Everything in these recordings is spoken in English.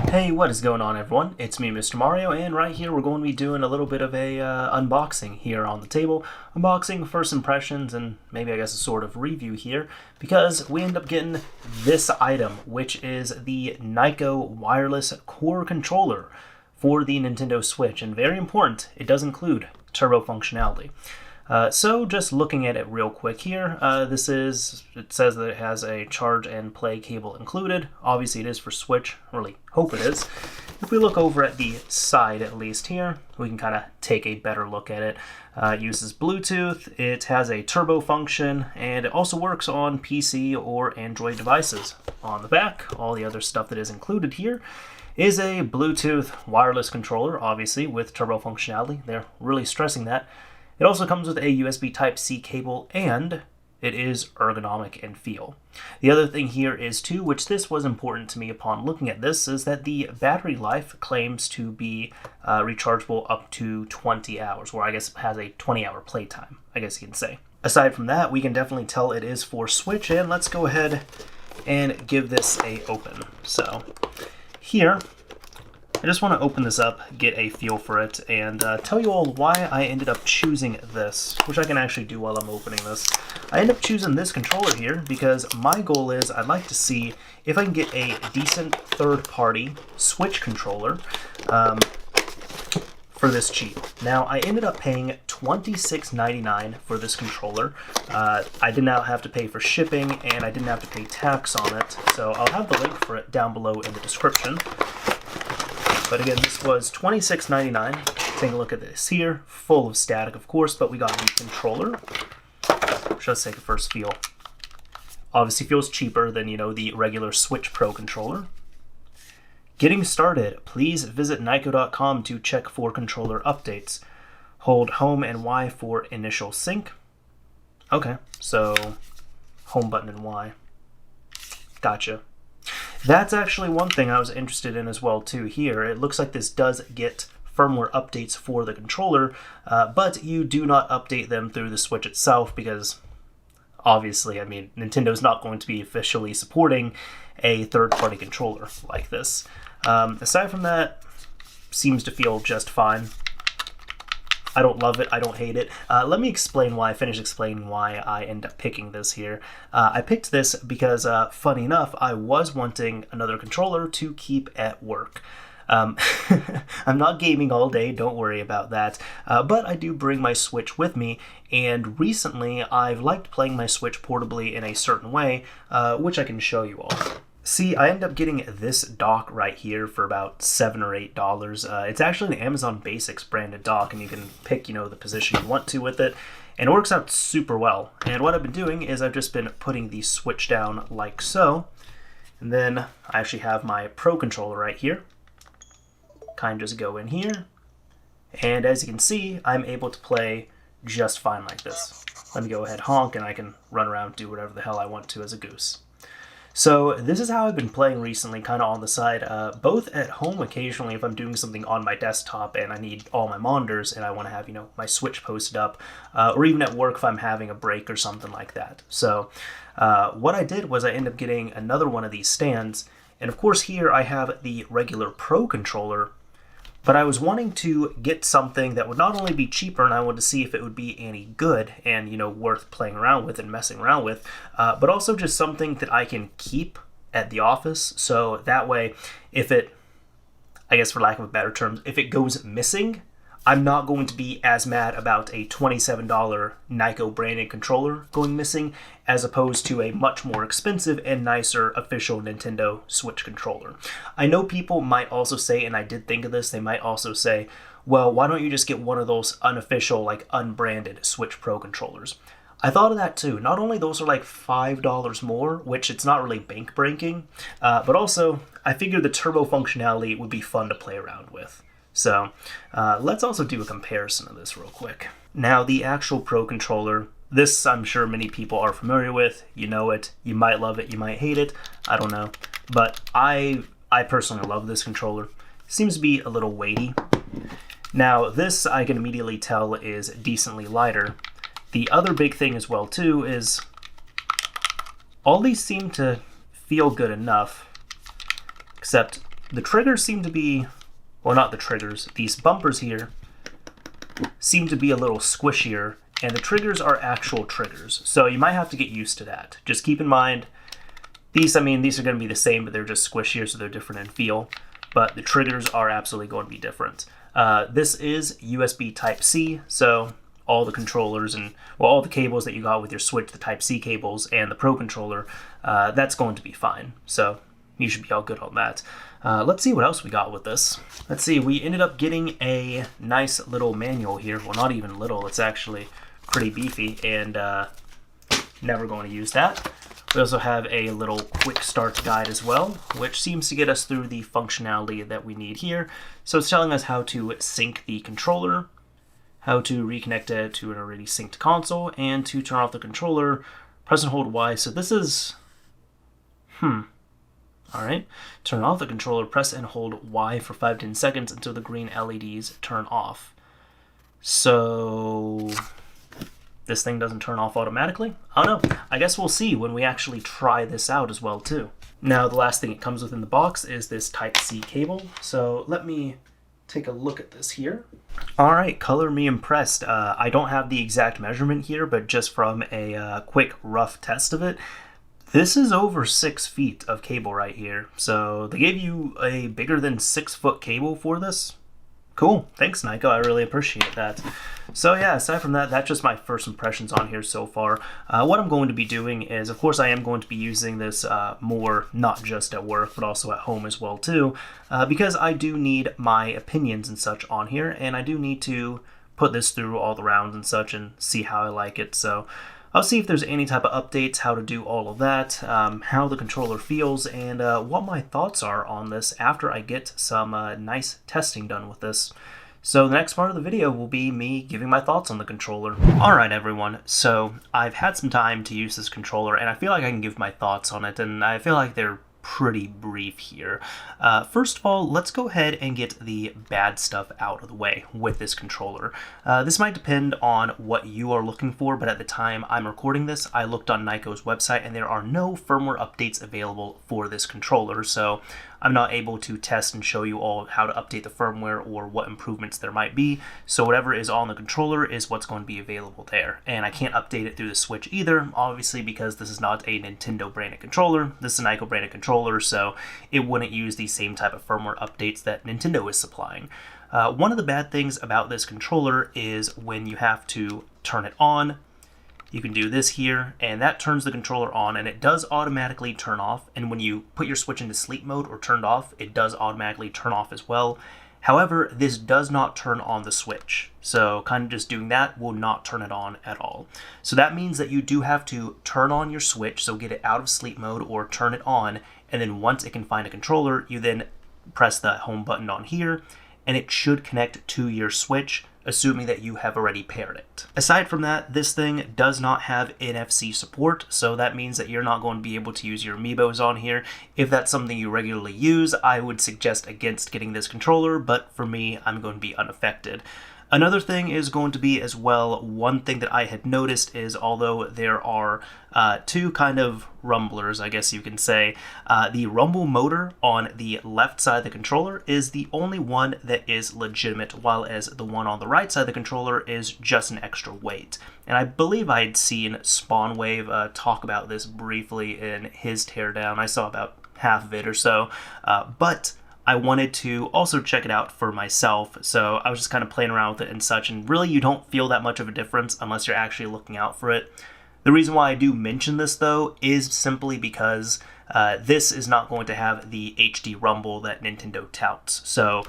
Hey, what is going on everyone? It's me, Mr. Mario, and right here we're going to be doing a little bit of a unboxing here on the table. Unboxing, first impressions, and maybe I guess a sort of review here, because we end up getting this item, which is the Nyko Wireless Core Controller for the Nintendo Switch, and very important, it does include turbo functionality. So just looking at it real quick here, it says that it has a charge and play cable included. Obviously it is for Switch, really hope it is. If we look over at the side at least here, we can kind of take a better look at it. It uses Bluetooth, it has a turbo function, and it also works on PC or Android devices. On the back, all the other stuff that is included here is a Bluetooth wireless controller, obviously with turbo functionality. They're really stressing that. It also comes with a USB Type-C cable, and it is ergonomic in feel. The other thing here is too, which this was important to me upon looking at this, is that the battery life claims to be rechargeable up to 20 hours, or I guess it has a 20-hour playtime, I guess you can say. Aside from that, we can definitely tell it is for Switch, and let's go ahead and give this a open. So here, I just want to open this up, get a feel for it, and tell you all why I ended up choosing this, which I can actually do while I'm opening this. I ended up choosing this controller here because my goal is I'd like to see if I can get a decent third-party Switch controller for this cheap. Now, I ended up paying $26.99 for this controller. I did not have to pay for shipping, and I didn't have to pay tax on it, so I'll have the link for it down below in the description. But again, this was $26.99. Take a look at this here. Full of static, of course, but we got the controller. Let's take a first feel. Obviously feels cheaper than, the regular Switch Pro controller. Getting started, please visit Nyko.com to check for controller updates. Hold home and Y for initial sync. Okay, so home button and Y. Gotcha. That's actually one thing I was interested in as well too here. It looks like this does get firmware updates for the controller, but you do not update them through the Switch itself because obviously, Nintendo's not going to be officially supporting a third-party controller like this. Aside from that, seems to feel just fine. I don't love it, I don't hate it. Let me finish explaining why I end up picking this here. I picked this because, funny enough, I was wanting another controller to keep at work. I'm not gaming all day, don't worry about that, but I do bring my Switch with me, and recently I've liked playing my Switch portably in a certain way, which I can show you all. See, I ended up getting this dock right here for about $7 or $8. It's actually an Amazon Basics branded dock, and you can pick, the position you want to with it, and it works out super well. And what I've been doing is I've just been putting the Switch down like so, and then I actually have my Pro controller right here. Kind of just go in here, and as you can see, I'm able to play just fine like this. Let me go ahead, honk, and I can run around, do whatever the hell I want to as a goose. So this is how I've been playing recently, kind of on the side, both at home occasionally if I'm doing something on my desktop and I need all my monitors and I want to have, my Switch posted up, or even at work if I'm having a break or something like that. So what I did was I ended up getting another one of these stands, and of course here I have the regular Pro controller, but I was wanting to get something that would not only be cheaper, and I wanted to see if it would be any good and, worth playing around with and messing around with, but also just something that I can keep at the office. So that way, if it, I guess for lack of a better term, if it goes missing, I'm not going to be as mad about a $27 Nyko branded controller going missing as opposed to a much more expensive and nicer official Nintendo Switch controller. I know people might also say, and I did think of this, they might also say, well, why don't you just get one of those unofficial, unbranded Switch Pro controllers? I thought of that too. Not only those are $5 more, which it's not really bank breaking, but also I figured the turbo functionality would be fun to play around with. So let's also do a comparison of this real quick. Now the actual Pro controller, this I'm sure many people are familiar with, you know it, you might love it, you might hate it, I don't know. But I personally love this controller. Seems to be a little weighty. Now this I can immediately tell is decently lighter. The other big thing as well too is all these seem to feel good enough, except the triggers seem to be, well, not the triggers, these bumpers here seem to be a little squishier, and the triggers are actual triggers. So you might have to get used to that. Just keep in mind, these are going to be the same, but they're just squishier, so they're different in feel. But the triggers are absolutely going to be different. This is USB Type-C, so all the controllers and, well, all the cables that you got with your Switch, the Type-C cables and the Pro Controller, that's going to be fine. So you should be all good on that. Let's see what else we got with this. Let's see, we ended up getting a nice little manual here. Well, not even little, it's actually pretty beefy, and never going to use that. We also have a little quick start guide as well, which seems to get us through the functionality that we need here. So it's telling us how to sync the controller, how to reconnect it to an already synced console, and to turn off the controller, press and hold Y. So this is, all right. Turn off the controller, press and hold Y for 5 to 10 seconds until the green LEDs turn off. So this thing doesn't turn off automatically? I don't know. I guess we'll see when we actually try this out as well too. Now the last thing it comes with in the box is this Type-C cable. So let me take a look at this here. All right, color me impressed. I don't have the exact measurement here, but just from a quick rough test of it, this is over 6 feet of cable right here. So they gave you a bigger than 6 foot cable for this. Cool, thanks Nyko, I really appreciate that. So yeah, aside from that, that's just my first impressions on here so far. What I'm going to be doing is, of course I am going to be using this more, not just at work, but also at home as well too, because I do need my opinions and such on here, and I do need to put this through all the rounds and such and see how I like it. So I'll see if there's any type of updates, how to do all of that, how the controller feels, and what my thoughts are on this after I get some nice testing done with this. So the next part of the video will be me giving my thoughts on the controller. Alright everyone, so I've had some time to use this controller, and I feel like I can give my thoughts on it, and I feel like they're pretty brief here. First of all, let's go ahead and get the bad stuff out of the way with this controller. This might depend on what you are looking for, but at the time I'm recording this, I looked on Nyko's website and there are no firmware updates available for this controller, so I'm not able to test and show you all how to update the firmware or what improvements there might be. So whatever is on the controller is what's going to be available there. And I can't update it through the Switch either, obviously, because this is not a Nintendo branded controller. This is a Nyko branded controller, so it wouldn't use the same type of firmware updates that Nintendo is supplying. One of the bad things about this controller is when you have to turn it on, you can do this here, and that turns the controller on, and it does automatically turn off. And when you put your Switch into sleep mode or turned off, it does automatically turn off as well. However, this does not turn on the Switch. So kind of just doing that will not turn it on at all. So that means that you do have to turn on your Switch, so get it out of sleep mode or turn it on, and then once it can find a controller, you then press the home button on here, and it should connect to your Switch, assuming that you have already paired it. Aside from that, this thing does not have NFC support, so that means that you're not going to be able to use your amiibos on here. If that's something you regularly use, I would suggest against getting this controller, but for me, I'm going to be unaffected. Another thing is going to be as well, one thing that I had noticed is although there are two kind of rumblers, I guess you can say, the rumble motor on the left side of the controller is the only one that is legitimate, while as the one on the right side of the controller is just an extra weight. And I believe I had seen Spawnwave talk about this briefly in his teardown. I saw about half of it or so, but I wanted to also check it out for myself, so I was just kind of playing around with it and such, and really you don't feel that much of a difference unless you're actually looking out for it. The reason why I do mention this, though, is simply because this is not going to have the HD rumble that Nintendo touts. So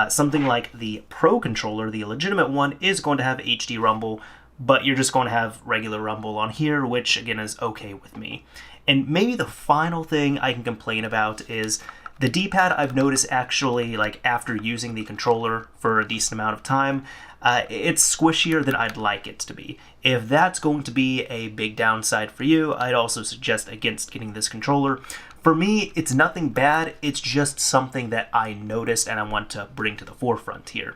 something like the Pro Controller, the legitimate one, is going to have HD rumble, but you're just going to have regular rumble on here, which again is okay with me. And maybe the final thing I can complain about is the D-pad. I've noticed actually, like after using the controller for a decent amount of time, it's squishier than I'd like it to be. If that's going to be a big downside for you, I'd also suggest against getting this controller. For me, it's nothing bad, it's just something that I noticed and I want to bring to the forefront here.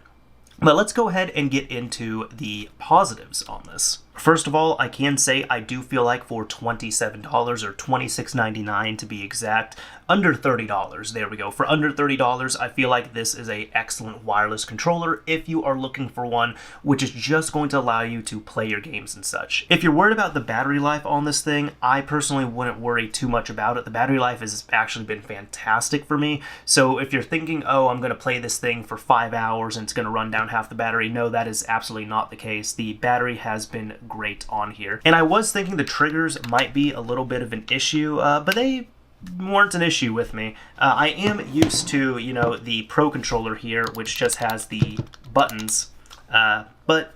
But let's go ahead and get into the positives on this. First of all, I can say I do feel like for $27 or $26.99 to be exact, under $30, there we go. For under $30, I feel like this is an excellent wireless controller if you are looking for one which is just going to allow you to play your games and such. If you're worried about the battery life on this thing, I personally wouldn't worry too much about it. The battery life has actually been fantastic for me. So if you're thinking, oh, I'm going to play this thing for 5 hours and it's going to run down half the battery, no, that is absolutely not the case. The battery has been great on here. And I was thinking the triggers might be a little bit of an issue, but they weren't an issue with me. I am used to, you know, the Pro Controller here, which just has the buttons, but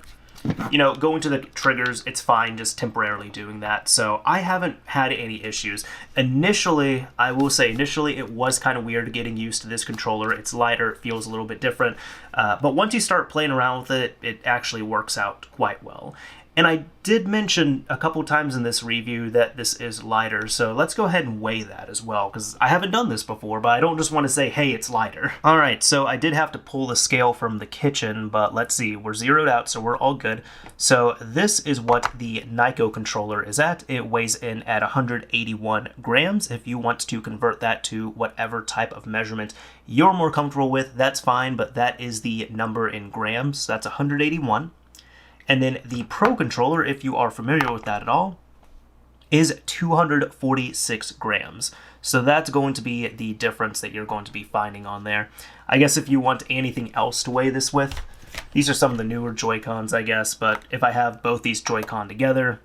you know, going to the triggers, it's fine just temporarily doing that. So I haven't had any issues. Initially, I will say initially it was kind of weird getting used to this controller. It's lighter, it feels a little bit different. But once you start playing around with it, it actually works out quite well. And I did mention a couple times in this review that this is lighter, so let's go ahead and weigh that as well, because I haven't done this before, but I don't just want to say, hey, it's lighter. Alright, so I did have to pull the scale from the kitchen, but let's see, we're zeroed out, so we're all good. So this is what the Nyko controller is at. It weighs in at 181 grams. If you want to convert that to whatever type of measurement you're more comfortable with, that's fine, but that is the number in grams, so that's 181. And then the Pro Controller, if you are familiar with that at all, is 246 grams. So that's going to be the difference that you're going to be finding on there. I guess if you want anything else to weigh this with, these are some of the newer Joy-Cons, I guess, but if I have both these Joy-Con together,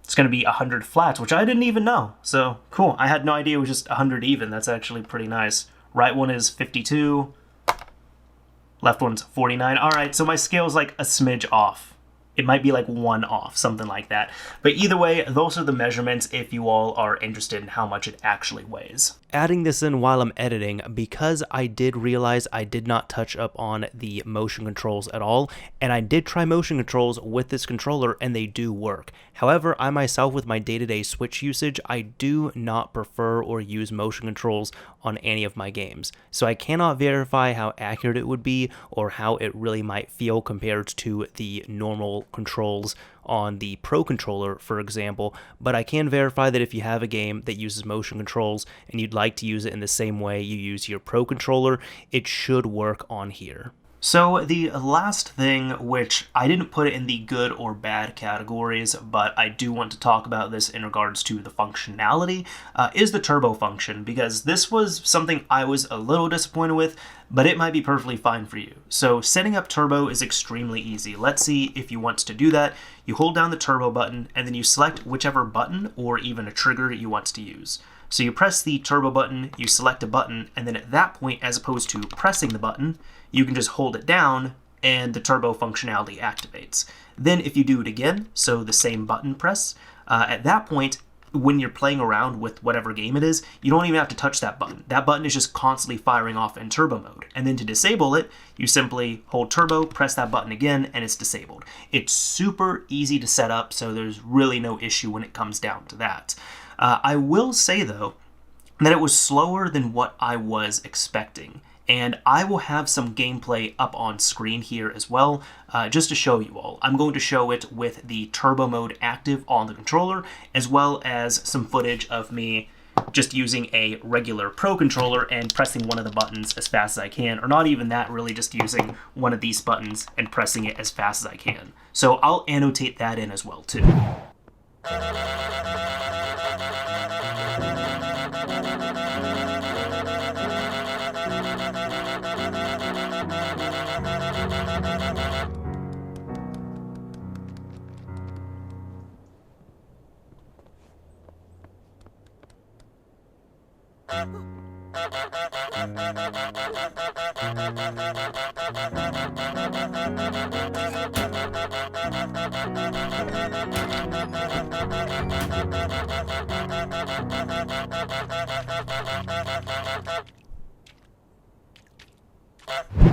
it's going to be 100 flats, which I didn't even know. So cool, I had no idea it was just 100 even. That's actually pretty nice. Right one is 52, left one's 49. All right, so my scale is like a smidge off. It might be like 1 off, something like that. But either way, those are the measurements if you all are interested in how much it actually weighs. Adding this in while I'm editing, because I did realize I did not touch up on the motion controls at all, and I did try motion controls with this controller and they do work. However, I myself with my day-to-day Switch usage, I do not prefer or use motion controls on any of my games. So I cannot verify how accurate it would be or how it really might feel compared to the normal controls on the Pro Controller, for example, but I can verify that if you have a game that uses motion controls and you'd like to use it in the same way you use your Pro Controller, it should work on here. So the last thing, which I didn't put it in the good or bad categories, but I do want to talk about this in regards to the functionality, is the turbo function, because this was something I was a little disappointed with, but it might be perfectly fine for you. So setting up turbo is extremely easy. Let's see if you want to do that. You hold down the turbo button, and then you select whichever button or even a trigger you want to use. So you press the turbo button, you select a button, and then at that point, as opposed to pressing the button, you can just hold it down and the turbo functionality activates. Then if you do it again, so the same button press, at that point, when you're playing around with whatever game it is, you don't even have to touch that button. That button is just constantly firing off in turbo mode. And then to disable it, you simply hold turbo, press that button again, and it's disabled. It's super easy to set up, so there's really no issue when it comes down to that. I will say, though, that it was slower than what I was expecting. And I will have some gameplay up on screen here as well, just to show you all. I'm going to show it with the turbo mode active on the controller, as well as some footage of me just using a regular Pro Controller and pressing one of the buttons as fast as I can, or not even that, really just using one of these buttons and pressing it as fast as I can. So I'll annotate that in as well, too.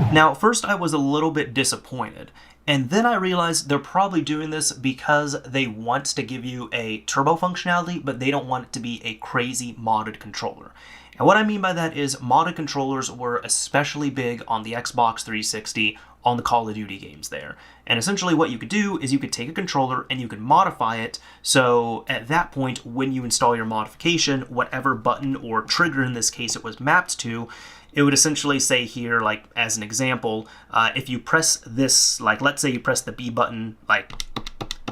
Now, first I was a little bit disappointed, and then I realized they're probably doing this because they want to give you a turbo functionality, but they don't want it to be a crazy modded controller. And what I mean by that is modded controllers were especially big on the Xbox 360 on the Call of Duty games there. And essentially what you could do is you could take a controller and you could modify it, so at that point when you install your modification, whatever button or trigger in this case it was mapped to, it would essentially say here, like as an example, if you press this, like let's say you press the B button, like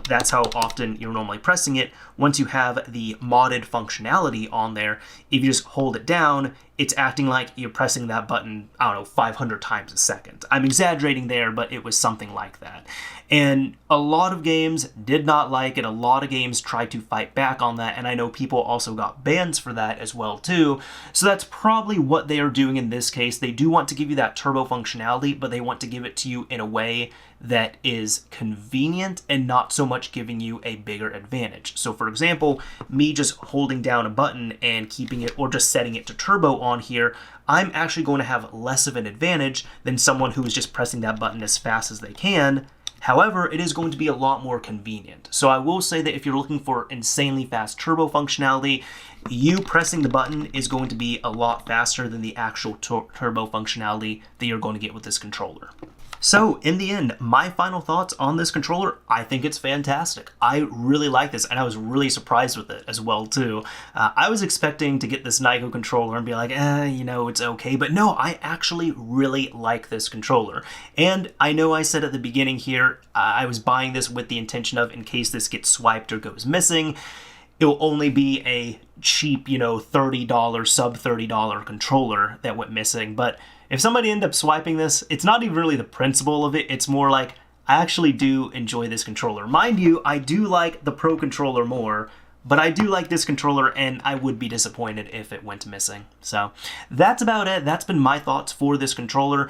that's how often you're normally pressing it. Once you have the modded functionality on there, if you just hold it down, it's acting like you're pressing that button, I don't know, 500 times a second. I'm exaggerating there, but it was something like that. And a lot of games did not like it. A lot of games tried to fight back on that, and I know people also got bans for that as well too. So that's probably what they are doing in this case. They do want to give you that turbo functionality, but they want to give it to you in a way that is convenient and not so much giving you a bigger advantage. So for example, me just holding down a button and keeping it, or just setting it to turbo on here, I'm actually going to have less of an advantage than someone who is just pressing that button as fast as they can. However, it is going to be a lot more convenient. So I will say that if you're looking for insanely fast turbo functionality, you pressing the button is going to be a lot faster than the actual turbo functionality that you're going to get with this controller. So in the end, my final thoughts on this controller, I think it's fantastic. I really like this, and I was really surprised with it as well too. I was expecting to get this Nyko controller and be like, you know, it's okay, but no, I actually really like this controller. And I know I said at the beginning here, I was buying this with the intention of, in case this gets swiped or goes missing, it will only be a cheap, you know, $30, sub $30 controller that went missing. But if somebody ended up swiping this, it's not even really the principle of it. It's more like, I actually do enjoy this controller. Mind you, I do like the Pro controller more, but I do like this controller, and I would be disappointed if it went missing. So that's about it. That's been my thoughts for this controller.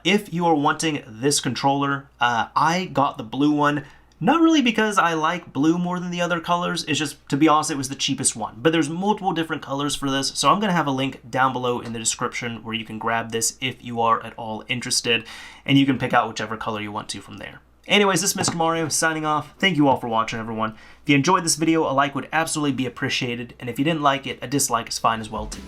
If you are wanting this controller, I got the blue one. Not really because I like blue more than the other colors, it's just, to be honest, it was the cheapest one. But there's multiple different colors for this, so I'm going to have a link down below in the description where you can grab this if you are at all interested, and you can pick out whichever color you want to from there. Anyways, this is Mr. Mario signing off. Thank you all for watching, everyone. If you enjoyed this video, a like would absolutely be appreciated, and if you didn't like it, a dislike is fine as well too.